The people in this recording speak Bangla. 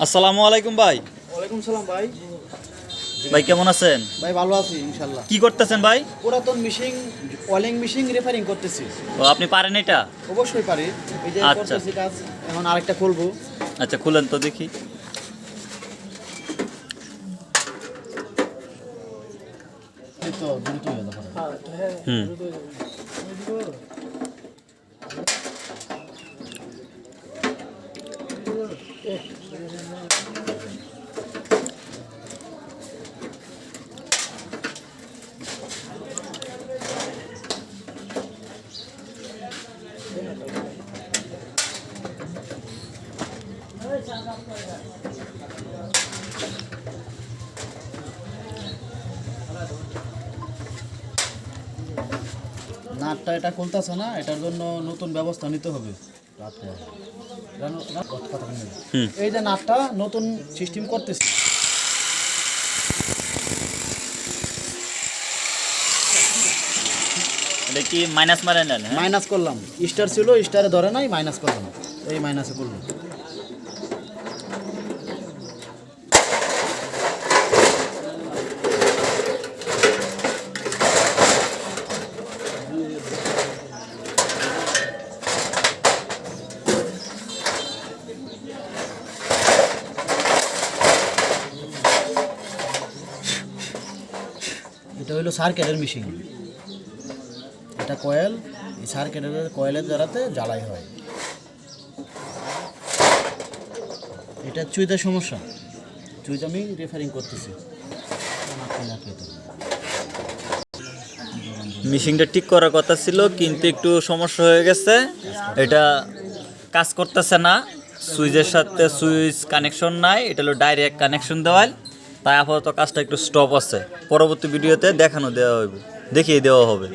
আসসালামু আলাইকুম ভাই। ওয়ালাইকুম সালাম ভাই। ভাই কেমন আছেন? ভাই ভালো আছি ইনশাল্লাহ। কি করতেছেন ভাই? পুরাতন মিশিং ওয়েলিং মিশিং রিপেয়ারিং করতেছি। ও আপনি পারেন এটা? অবশ্যই পারি। এই যে আচ্ছা। করতেছি কাজ, এখন আরেকটা খুলবো। আচ্ছা খুলেন তো দেখি। এই তো দ্রুত হয়ে যাবে। হুম। নাটটা এটা খুলতেছে না, এটার জন্য নতুন ব্যবস্থা নিতে হবে। হুম। এই যে নাটটা নতুন সিস্টেম করতেছি। এটা কি মাইনাস মারে নেন? হ্যাঁ। মাইনাস করলাম, স্টার ছিল স্টারে ধরে নাই, মাইনাস করলাম, এই মাইনাসে করলাম। এটা হলো সার্কিটের মেশিন, এটা কয়েল, এই সার্কিটের কয়েলের দ্বারাতে জ্বালাই হয়। এটা চুইতে সমস্যা, চুইতে আমি রেফারিং করতেছি। মিশিংটা ঠিক করার কথা ছিল কিন্তু একটু সমস্যা হয়ে গেছে। এটা কাজ করতেছে না, সুইচের সাথে সুইচ কানেকশন নাই, এটা হলো ডাইরেক্ট কানেকশন দেওয়াল। তাই আপাতত কাজটা একটু স্টপ আছে। পরবর্তী ভিডিওতে দেখিয়ে দেওয়া হবে।